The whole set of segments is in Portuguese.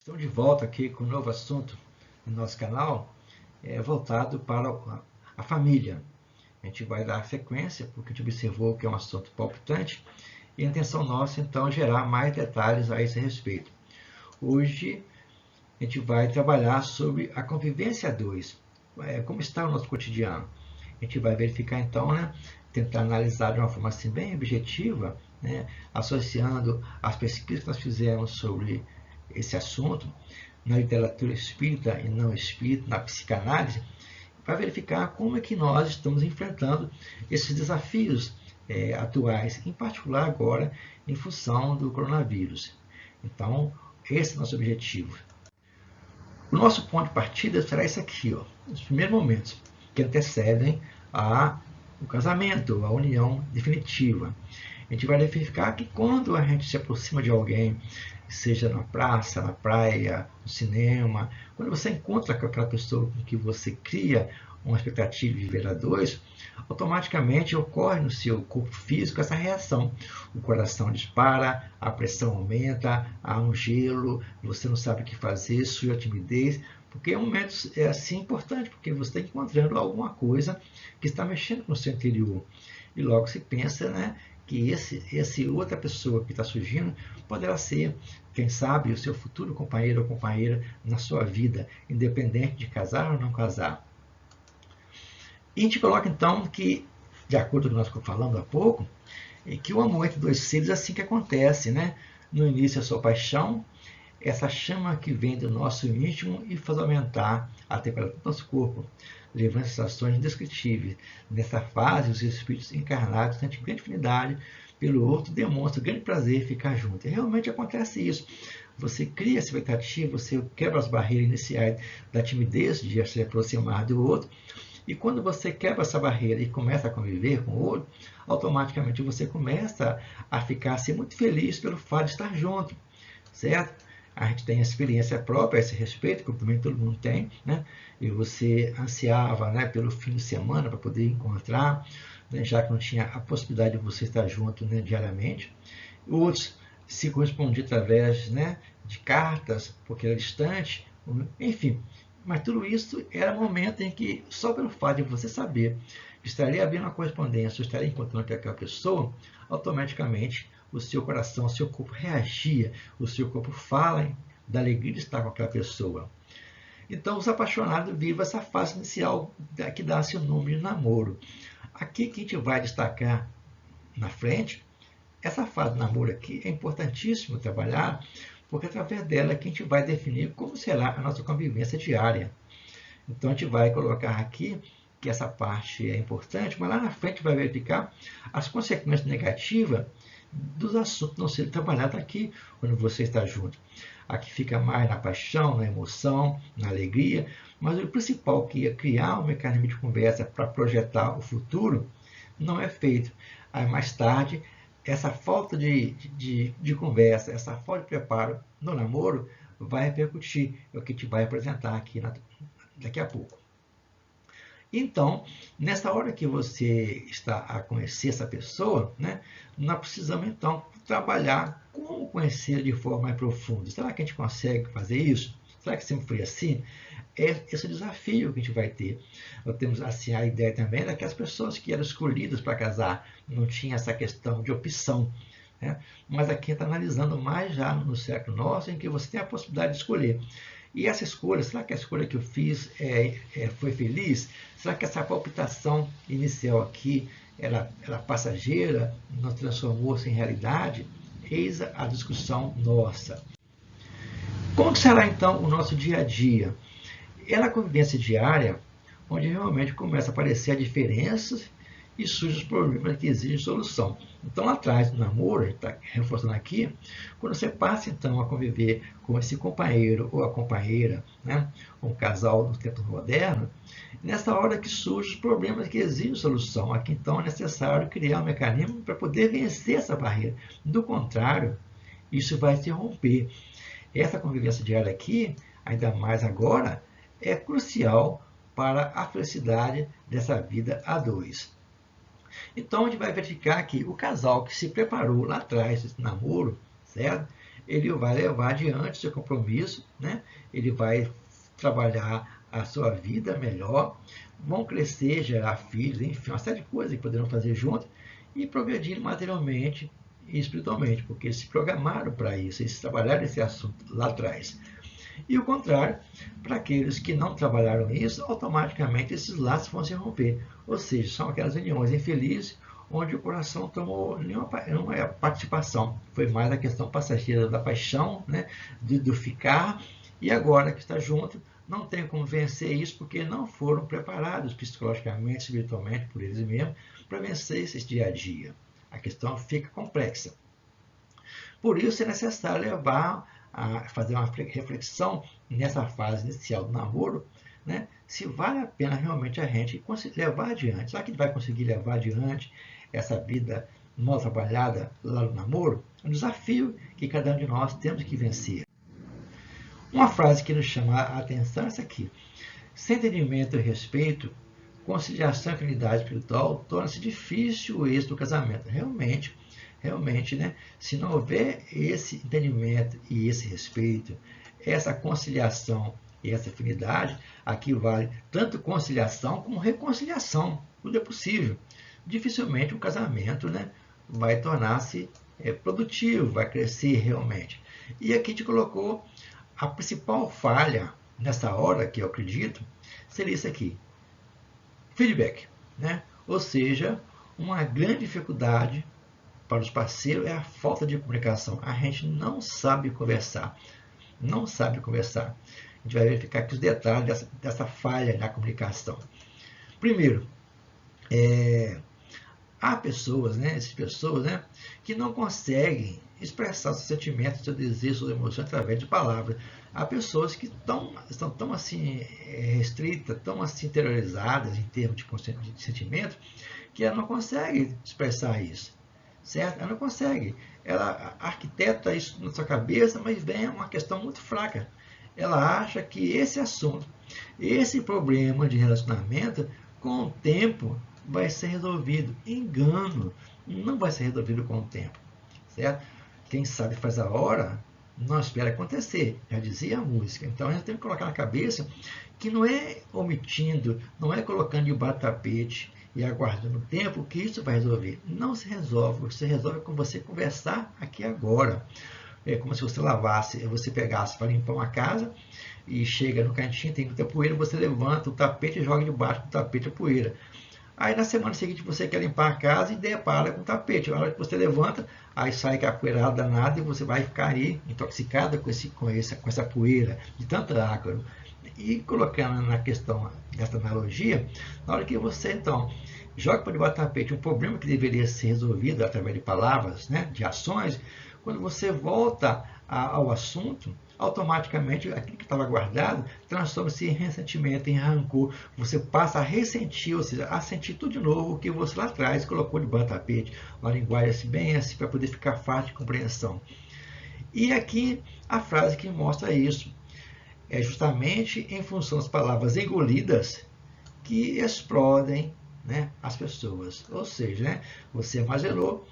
Estamos de volta aqui com um novo assunto no nosso canal, voltado para a família. A gente vai dar sequência, porque a gente observou que é um assunto palpitante, e a intenção nossa, então, é gerar mais detalhes a esse respeito. Hoje, a gente vai trabalhar sobre a convivência a dois, como está o nosso cotidiano. A gente vai verificar, então, tentar analisar de uma forma assim, bem objetiva, associando as pesquisas que nós fizemos sobre esse assunto, na literatura espírita e não espírita, na psicanálise, para verificar como é que nós estamos enfrentando esses desafios atuais, em particular agora em função do coronavírus. Então, esse é o nosso objetivo. O nosso ponto de partida será esse aqui, os primeiros momentos que antecedem o casamento, a união definitiva. A gente vai verificar que quando a gente se aproxima de alguém, seja na praça, na praia, no cinema, quando você encontra com aquela pessoa com que você cria uma expectativa de viver a dois, automaticamente ocorre no seu corpo físico essa reação. O coração dispara, a pressão aumenta, há um gelo, você não sabe o que fazer, sua timidez, porque é um momento assim importante, porque você está encontrando alguma coisa que está mexendo com o seu interior. E logo se pensa, que esse outra pessoa que está surgindo poderá ser, quem sabe, o seu futuro companheiro ou companheira na sua vida, independente de casar ou não casar. E a gente coloca então que, de acordo com o que nós falamos há pouco, que o amor entre dois seres é assim que acontece, No início a sua paixão, essa chama que vem do nosso íntimo e faz aumentar a temperatura do nosso corpo, levando sensações indescritíveis. Nessa fase, os espíritos encarnados sentem grande afinidade pelo outro, demonstram grande prazer em ficar junto. E realmente acontece isso. Você cria essa expectativa, você quebra as barreiras iniciais da timidez de se aproximar do outro, e quando você quebra essa barreira e começa a conviver com o outro, automaticamente você começa a ficar assim, muito feliz pelo fato de estar junto, certo? A gente tem a experiência própria a esse respeito, que também todo mundo tem, E você ansiava, pelo fim de semana para poder encontrar, já que não tinha a possibilidade de você estar junto, diariamente. Outros se correspondiam através, de cartas, porque era distante, enfim. Mas tudo isso era momento em que, só pelo fato de você saber que estaria havendo uma correspondência, ou estaria encontrando aquela pessoa, automaticamente o seu coração, o seu corpo reagia, o seu corpo fala da alegria de estar com aquela pessoa. Então, os apaixonados vivem essa fase inicial que dá-se o nome de namoro. Aqui que a gente vai destacar na frente, essa fase de namoro aqui é importantíssimo trabalhar, porque é através dela que a gente vai definir como será a nossa convivência diária. Então, a gente vai colocar aqui que essa parte é importante, mas lá na frente vai verificar as consequências negativas dos assuntos não serem trabalhados aqui, quando você está junto. Aqui fica mais na paixão, na emoção, na alegria, mas o principal, que é criar um mecanismo de conversa para projetar o futuro, não é feito. Aí, mais tarde, essa falta de conversa, essa falta de preparo no namoro vai repercutir, é o que a gente vai apresentar aqui daqui a pouco. Então, nessa hora que você está a conhecer essa pessoa, nós precisamos, então, trabalhar como conhecer de forma mais profunda. Será que a gente consegue fazer isso? Será que sempre foi assim? Esse é o desafio que a gente vai ter. Nós temos assim, a ideia também de que as pessoas que eram escolhidas para casar não tinham essa questão de opção. Mas aqui está analisando mais já no século nosso, em que você tem a possibilidade de escolher. E essa escolha, será que a escolha que eu fiz foi feliz? Será que essa palpitação inicial aqui era passageira, não transformou-se em realidade? Eis a discussão nossa. Como será então o nosso dia a dia? É na convivência diária onde realmente começa a aparecer a diferenças e surgem os problemas que exigem solução. Então, lá atrás do namoro, a gente está reforçando aqui, quando você passa então a conviver com esse companheiro ou a companheira, um casal no tempo moderno, nessa hora que surgem os problemas que exigem solução. Aqui então é necessário criar um mecanismo para poder vencer essa barreira. Do contrário, isso vai se romper. Essa convivência diária aqui, ainda mais agora, é crucial para a felicidade dessa vida a dois. Então, a gente vai verificar que o casal que se preparou lá atrás desse namoro, certo? ele vai levar adiante seu compromisso, né? Ele vai trabalhar a sua vida melhor, vão crescer, gerar filhos, enfim, uma série de coisas que poderão fazer juntos e progredir materialmente e espiritualmente, porque eles se programaram para isso, eles trabalharam esse assunto lá atrás. E o contrário, para aqueles que não trabalharam isso, automaticamente esses laços vão se romper. Ou seja, são aquelas uniões infelizes onde o coração tomou nenhuma participação. Foi mais a questão passageira da paixão, né, do ficar, e agora que está junto, não tem como vencer isso porque não foram preparados psicologicamente, espiritualmente, por eles mesmos, para vencer esse dia a dia. A questão fica complexa. Por isso é necessário levar a fazer uma reflexão nessa fase inicial do namoro, né? Se vale a pena realmente a gente levar adiante. Será que vai conseguir levar adiante essa vida mal trabalhada lá no namoro? É um desafio que cada um de nós temos que vencer. Uma frase que nos chama a atenção é essa aqui. Sem entendimento e respeito, conciliação e afinidade espiritual, torna-se difícil o êxito do casamento. Realmente, né? Se não houver esse entendimento e esse respeito, essa conciliação e essa afinidade, aqui vale tanto conciliação como reconciliação. Tudo é possível. Dificilmente um casamento, né, vai tornar-se produtivo, vai crescer realmente. E aqui te colocou a principal falha nessa hora, que eu acredito, seria isso aqui. Feedback, né? Ou seja, uma grande dificuldade para os parceiros é a falta de comunicação. A gente não sabe conversar. Não sabe conversar. A gente vai verificar aqui os detalhes dessa falha na comunicação. Primeiro, há pessoas, né, que não conseguem expressar seus sentimentos, seus desejos, suas emoções através de palavras. Há pessoas que estão tão assim restritas, tão assim interiorizadas em termos de sentimento, que ela não consegue expressar isso. Certo? Ela não consegue. Ela arquiteta isso na sua cabeça, mas vem uma questão muito fraca. Ela acha que esse assunto, esse problema de relacionamento, com o tempo, vai ser resolvido. Engano, não vai ser resolvido com o tempo. Certo? Quem sabe faz a hora, não espera acontecer. Já dizia a música. Então a gente tem que colocar na cabeça que não é omitindo, não é colocando debaixo do tapete e aguardando o tempo que isso vai resolver. Não se resolve. Você resolve com você conversar aqui agora. É como se você pegasse para limpar uma casa e chega no cantinho, tem muita poeira, você levanta o tapete e joga debaixo do tapete a poeira. Aí na semana seguinte você quer limpar a casa e depara com o tapete. Na hora que você levanta, aí sai com a poeirada danada e você vai ficar aí intoxicado com essa poeira de tanta água. E colocando na questão dessa analogia, na hora que você então joga para debaixo do tapete um problema que deveria ser resolvido através de palavras, né, de ações, quando você volta ao assunto, automaticamente aquilo que estava guardado transforma-se em ressentimento, em rancor. Você passa a ressentir, ou seja, a sentir tudo de novo o que você lá atrás colocou debaixo do tapete. Uma linguagem assim, bem assim, para poder ficar fácil de compreensão. E aqui a frase que mostra isso. É justamente em função das palavras engolidas que explodem, né, as pessoas. Ou seja, né, você armazenou,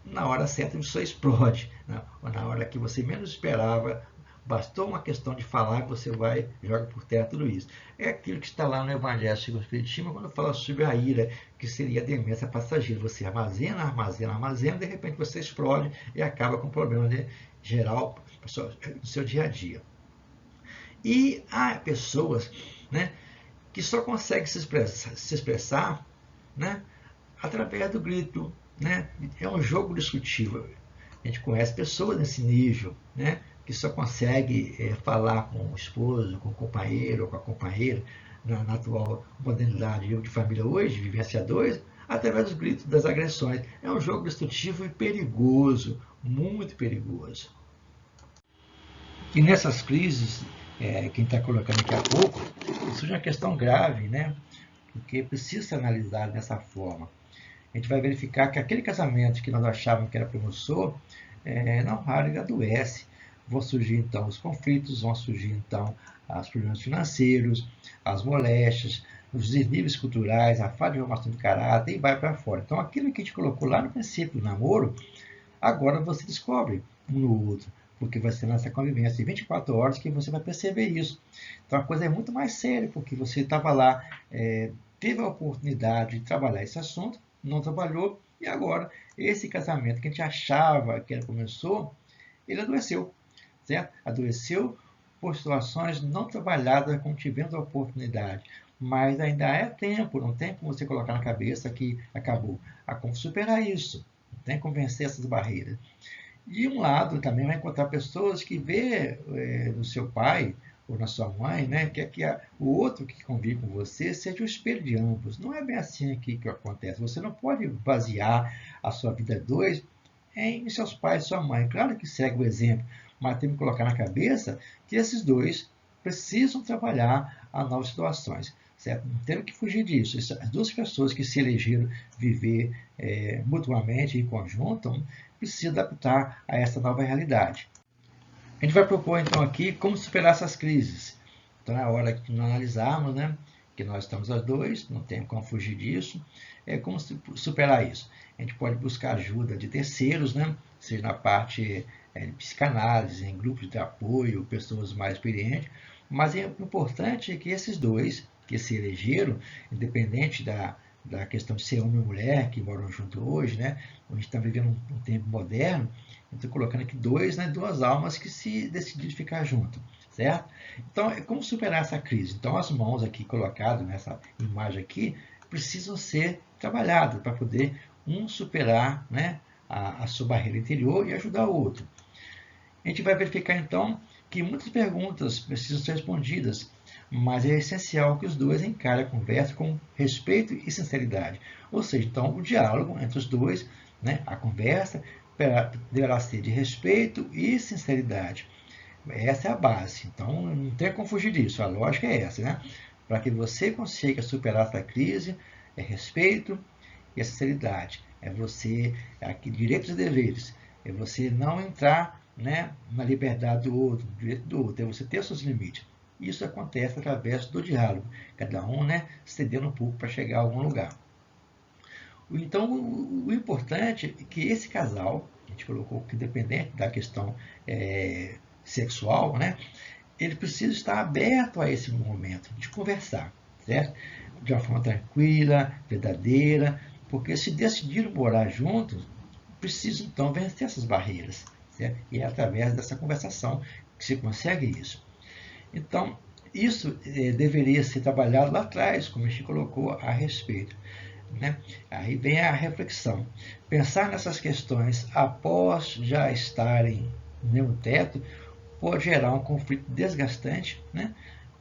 na hora certa você explode. Na hora que você menos esperava, bastou uma questão de falar que você vai e joga por terra tudo isso. É aquilo que está lá no Evangelho segundo o Espiritismo, quando fala sobre a ira, que seria a demência passageira. Você armazena, de repente você explode e acaba com um problema geral no seu dia a dia. E há pessoas, né, que só conseguem se expressar, né, através do grito. Né? É um jogo discutível. A gente conhece pessoas nesse nível, né, que só consegue falar com o esposo, com o companheiro ou com a companheira, na atual modernidade de família hoje, vivência 2, através dos gritos, das agressões. É um jogo destrutivo e perigoso, muito perigoso. E nessas crises, quem está colocando daqui a pouco, surge uma questão grave, né? Porque precisa ser analisado dessa forma. A gente vai verificar que aquele casamento que nós achávamos que era promissor, não raro ele adoece. Vão surgir então os conflitos, vão surgir então os problemas financeiros, as moléstias, os desníveis culturais, a falta de formação de caráter e vai para fora. Então aquilo que a gente colocou lá no princípio do namoro, agora você descobre um no outro. porque vai ser nessa convivência de 24 horas que você vai perceber isso. Então a coisa é muito mais séria, porque você estava lá, teve a oportunidade de trabalhar esse assunto, não trabalhou, e agora esse casamento que a gente achava que ele começou, ele adoeceu, certo? Adoeceu por situações não trabalhadas como tivemos a oportunidade. Mas ainda é tempo, não tem como você colocar na cabeça que acabou. Há como superar isso, tem como vencer essas barreiras. De um lado, também vai encontrar pessoas que vê no seu pai ou na sua mãe, né, que o outro que convive com você seja o espelho de ambos. Não é bem assim aqui que acontece. Você não pode basear a sua vida dois em seus pais e sua mãe. Claro que segue o exemplo, mas tem que colocar na cabeça que esses dois precisam trabalhar a novas situações. Certo? Não temos que fugir disso. As duas pessoas que se elegeram viver mutuamente em conjunto precisam adaptar a essa nova realidade. A gente vai propor então aqui como superar essas crises. Então é a hora que nós analisarmos, né, que nós estamos a dois, não tem como fugir disso, como superar isso. A gente pode buscar ajuda de terceiros, né, seja na parte de psicanálise, em grupos de apoio, pessoas mais experientes, mas é importante que esses dois que se elegeram, independente da questão de ser homem e mulher que moram junto hoje, né? A gente está vivendo um tempo moderno, estou colocando aqui dois, né, duas almas que se decidiram ficar junto, certo? Então, como superar essa crise? Então, as mãos aqui colocadas nessa imagem aqui precisam ser trabalhadas para poder um superar, né, a sua barreira interior e ajudar o outro. A gente vai verificar então que muitas perguntas precisam ser respondidas, mas é essencial que os dois encarem a conversa com respeito e sinceridade. Ou seja, então o diálogo entre os dois, né, a conversa, deverá ser de respeito e sinceridade. Essa é a base, então não tem como fugir disso, a lógica é essa, né? Para que você consiga superar essa crise, é respeito e a sinceridade. É você, aqui, direitos e deveres, é você não entrar, né, na liberdade do outro, no direito do outro, é você ter os seus limites. Isso acontece através do diálogo, cada um, né, cedendo um pouco para chegar a algum lugar. Então, o importante é que esse casal, a gente colocou que independente da questão sexual, né, ele precisa estar aberto a esse momento de conversar, certo? De uma forma tranquila, verdadeira, porque se decidiram morar juntos, precisam então vencer essas barreiras, certo? E é através dessa conversação que se consegue isso. Então, isso deveria ser trabalhado lá atrás, como a gente colocou a respeito. Né? Aí vem a reflexão. Pensar nessas questões após já estarem no teto pode gerar um conflito desgastante, né?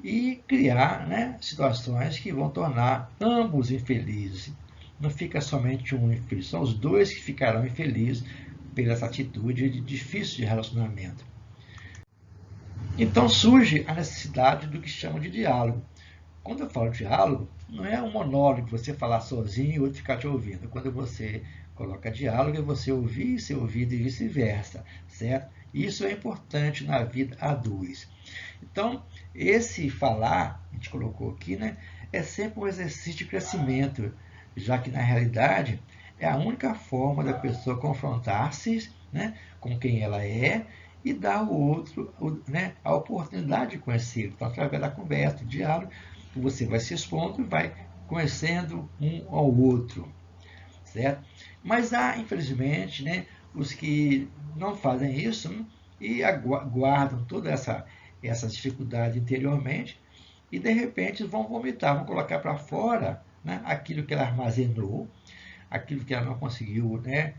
E criar, né, situações que vão tornar ambos infelizes. Não fica somente um infeliz, são os dois que ficarão infelizes pela essa atitude difícil de relacionamento. Então surge a necessidade do que chamam de diálogo. Quando eu falo diálogo, não é um monólogo, você falar sozinho e o outro ficar te ouvindo. Quando você coloca diálogo, é você ouvir, ser ouvido e vice-versa, certo? Isso é importante na vida a dois. Então, esse falar, a gente colocou aqui, né, é sempre um exercício de crescimento, já que na realidade é a única forma da pessoa confrontar-se, né, com quem ela é e dar ao outro, né, a oportunidade de conhecer. Então, através da conversa, do diálogo, você vai se expondo e vai conhecendo um ao outro, certo? Mas há, infelizmente, né, os que não fazem isso, né, e guardam toda essa dificuldade interiormente e, de repente, vão vomitar, vão colocar para fora, né, aquilo que ela armazenou, aquilo que ela não conseguiu, né,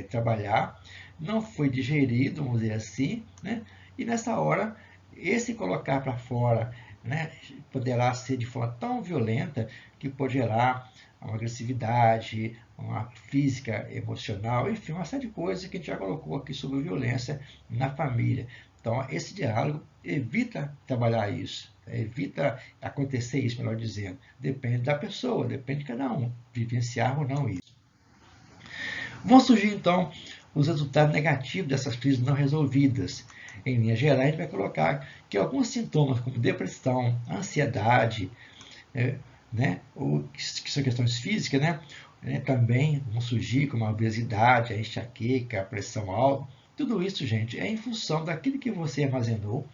trabalhar, não foi digerido, vamos dizer assim, né, e nessa hora, esse colocar para fora, né, poderá ser de forma tão violenta que pode gerar uma agressividade, uma física, emocional, enfim, uma série de coisas que a gente já colocou aqui sobre violência na família. Então, esse diálogo evita trabalhar isso, evita acontecer isso, melhor dizendo. Depende da pessoa, depende de cada um, vivenciar ou não isso. Vão surgir, então, os resultados negativos dessas crises não resolvidas. Em linhas gerais, a gente vai colocar que alguns sintomas, como depressão, ansiedade, né, ou que são questões físicas, né, também vão surgir, como a obesidade, a enxaqueca, a pressão alta, Tudo isso, gente, é em função daquilo que você armazenou,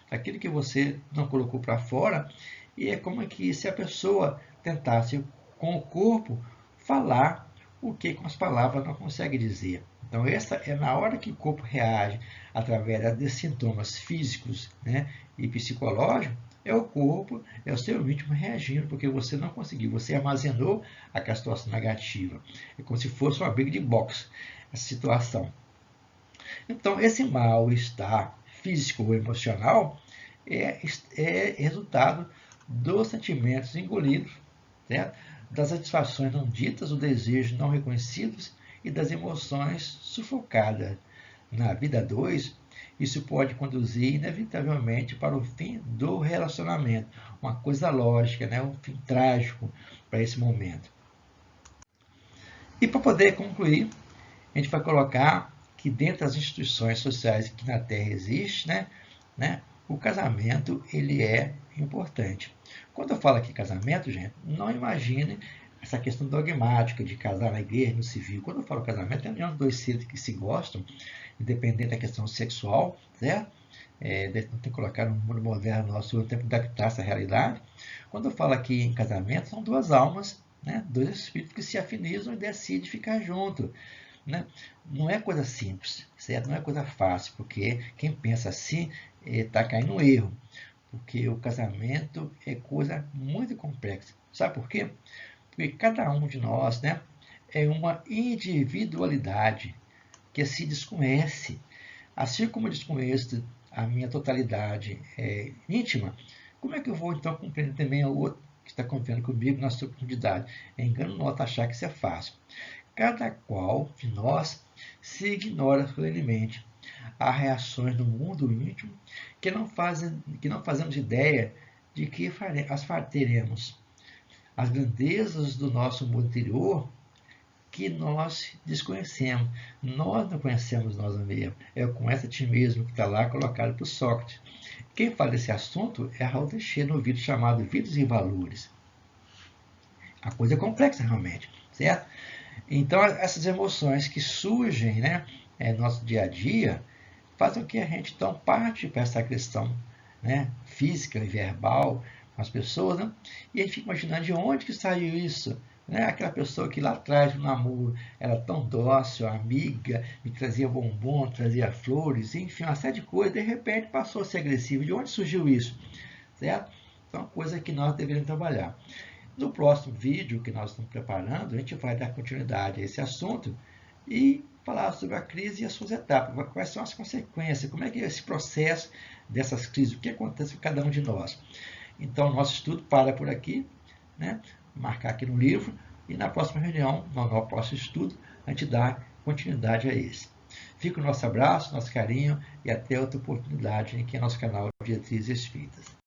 daquilo que você não colocou para fora, e é como que se a pessoa tentasse com o corpo falar o que com as palavras não consegue dizer. Então, essa é na hora que o corpo reage através de sintomas físicos, né, e psicológicos, é o corpo, é o seu íntimo reagindo, porque você não conseguiu, você armazenou aquela situação negativa. É como se fosse uma briga de boxe, essa situação. Então, esse mal-estar físico ou emocional é resultado dos sentimentos engolidos, certo? Das satisfações não ditas, dos desejos não reconhecidos e das emoções sufocadas. Na vida 2, isso pode conduzir inevitavelmente para o fim do relacionamento, uma coisa lógica, né? Um fim trágico para esse momento. E para poder concluir, a gente vai colocar que dentro das instituições sociais que na Terra existem, o casamento ele é importante. Quando eu falo aqui casamento, gente, não imagine essa questão dogmática de casar na igreja, no civil. Quando eu falo casamento, é a união de dois seres que se gostam, independente da questão sexual, certo? Não tem que colocar no mundo moderno nosso, o tempo de adaptar essa realidade. Quando eu falo aqui em casamento, são duas almas, né? Dois espíritos que se afinizam e decidem ficar juntos. Né? Não é coisa simples, certo? Não é coisa fácil, porque quem pensa assim está caindo no erro, porque o casamento é coisa muito complexa. Sabe por quê? Porque cada um de nós, né, é uma individualidade que se desconhece. Assim como eu desconheço a minha totalidade íntima, como é que eu vou então compreender também o outro que está convivendo comigo na sua profundidade? É engano nosso achar que isso é fácil. Cada qual de nós se ignora solenemente. Há reações no mundo íntimo que não fazemos ideia de que as teremos. As grandezas do nosso mundo interior que nós desconhecemos. Nós não conhecemos nós mesmos. É o conhece a ti mesmo que está lá colocado por Sócrates. Quem fala desse assunto é Raul Teixeira no vídeo chamado Vidas e Valores. A coisa é complexa realmente, certo? Então, essas emoções que surgem, né, no nosso dia a dia, fazem com que a gente então parte para essa questão, né, física e verbal com as pessoas, né, e a gente fica imaginando de onde que saiu isso. Né? Aquela pessoa que lá atrás, no namoro, era tão dócil, amiga, me trazia bombom, trazia flores, enfim, uma série de coisas, de repente passou a ser agressiva. De onde surgiu isso? Certo? Então, é uma coisa que nós deveríamos trabalhar. No próximo vídeo que nós estamos preparando, a gente vai dar continuidade a esse assunto e falar sobre a crise e as suas etapas. Quais são as consequências? Como é que é esse processo dessas crises? O que acontece com cada um de nós? Então, o nosso estudo para por aqui, né? Marcar aqui no livro e na próxima reunião, no próximo estudo, a gente dá continuidade a esse. Fica o nosso abraço, nosso carinho e até outra oportunidade aqui no nosso canal Diretrizes Espíritas.